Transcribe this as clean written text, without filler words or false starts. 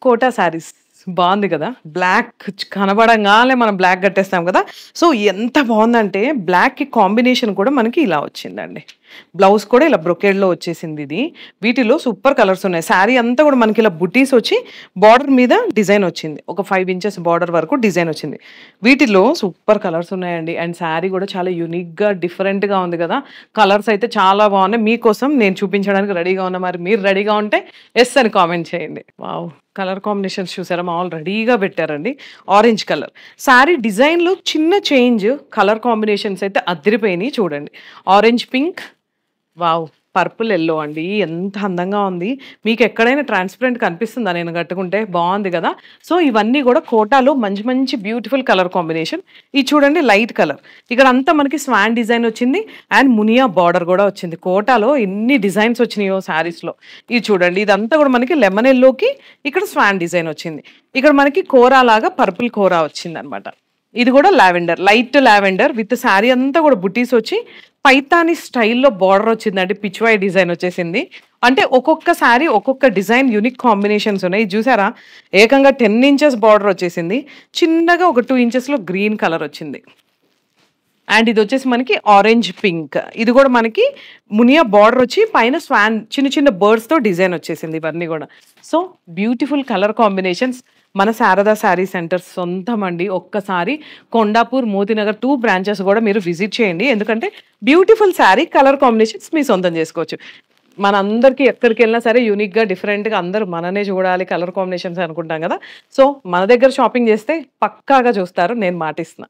Quota saris బాగుంది కదా! Black కనబడంగానే మనం బ్లాక్ కట్టేస్తాం కదా! సో, ఎంత బావుందంటే బ్లాక్‌కి కాంబినేషన్ కూడా మనకి ఇలా వచ్చిందండి. బ్లౌజ్ కూడా ఇలా బ్రొకేడ్‌లో వచ్చేసింది ఇది. వీటిలో సూపర్ కలర్స్ ఉన్నాయి. శారీ అంతా కూడా మనకి ఇలా బుటీస్ వచ్చి బార్డర్ మీద డిజైన్ వచ్చింది. ఒక 5 ఇంచెస్ బార్డర్ వరకు డిజైన్ వచ్చింది. వీటిలో సూపర్ కలర్స్ ఉన్నాయండి. అండ్ శారీ కూడా చాలా యూనిక్‌గా, డిఫరెంట్‌గా ఉంది కదా! కలర్స్ అయితే చాలా బాగున్నాయి. మీకోసం నేను చూపించడానికి రెడీగా ఉన్నా. మరి మీరు రెడీగా ఉంటే యెస్ అని కామెంట్ చేయండి. వావ్! కలర్ కాంబినేషన్స్ చూసారా? మామూలు రెడీగా పెట్టారండి. Orange colour. శారీ డిజైన్‌లో చిన్న చేంజ్, కలర్ కాంబినేషన్స్ అయితే అదిరిపోయినాయి చూడండి. Orange pink, wow! Purple yellow అండి. ఎంత అందంగా ఉంది. మీకెక్కడైనా ట్రాన్స్‌పరెంట్ కనిపిస్తుందా నేను కట్టుకుంటే? బావుంది గదా! సో, ఇవన్నీ గూడా కోటాలో మంచి మంచి బ్యూటిఫుల్ కలర్ కాంబినేషన్. ఇది చూడండి లైట్ కలర్. ఇక్కడంతా మనకి స్వాన్ డిజైన్ వచ్చింది. అండ్ మునియా బార్డర్ గూడా వచ్చింది. కోటాలో ఎన్ని డిజైన్స్ వచ్చినాయో శారీస్‌లో. ఇది చూడండి. ఇదంతా గూడా మనకి లెమన్ యెల్లోకి ఇక్కడ స్వాన్ డిజైన్ వచ్చింది. ఇక్కడ మనకి కోరా లాగా పర్పుల్ కోరా వచ్చిందనమాట. ఇది గూడా lavender. Light lavender with sari అంతా గూడా బుటీస్ వచ్చి పైతాని స్టైల్‌లో బార్డర్ వచ్చిందండి. పిచ్‌వాయి డిజైన్ వచ్చేసింది. అంటే ఒక్కొక్క శారీ ఒక్కొక్క డిజైన్ యూనిక్ కాంబినేషన్స్ ఉన్నాయి. ఇది చూసారా? ఏకంగా 10 ఇంచెస్ బార్డర్ వచ్చేసింది. చిన్నగా ఒక 2 ఇంచెస్‌లో గ్రీన్ కలర్ వచ్చింది. అండ్ ఇదొచ్చేసి మనకి ఆరెంజ్ పింక్. ఇది గూడా మనకి మునియా బార్డర్ వచ్చి పైన స్వాన్ చిన్న చిన్న బర్డ్స్‌తో డిజైన్ వచ్చేసింది ఇవన్నీ గూడా. సో, బ్యూటిఫుల్ కలర్ కాంబినేషన్స్ మన శారదా శారీ సెంటర్ సొంతమండి. ఒక్కసారి కొండాపూర్, మోతీనగర్ 2 బ్రాంచెస్ గూడా మీరు విజిట్ చేయండి. ఎందుకంటే బ్యూటిఫుల్ శారీ కలర్ కాంబినేషన్స్ మీ సొంతం జేసుకోవచ్చు. మనందరికీ ఎక్కడికెళ్ళినా సరే యూనిక్‌గా, డిఫరెంట్‌గా అందరూ మననే చూడాలి కలర్ కాంబినేషన్స్ అనుకుంటాం గదా! సో, మన దగ్గర షాపింగ్ జేస్తే పక్కాగా చూస్తారు. నేను మాటిస్తున్నా.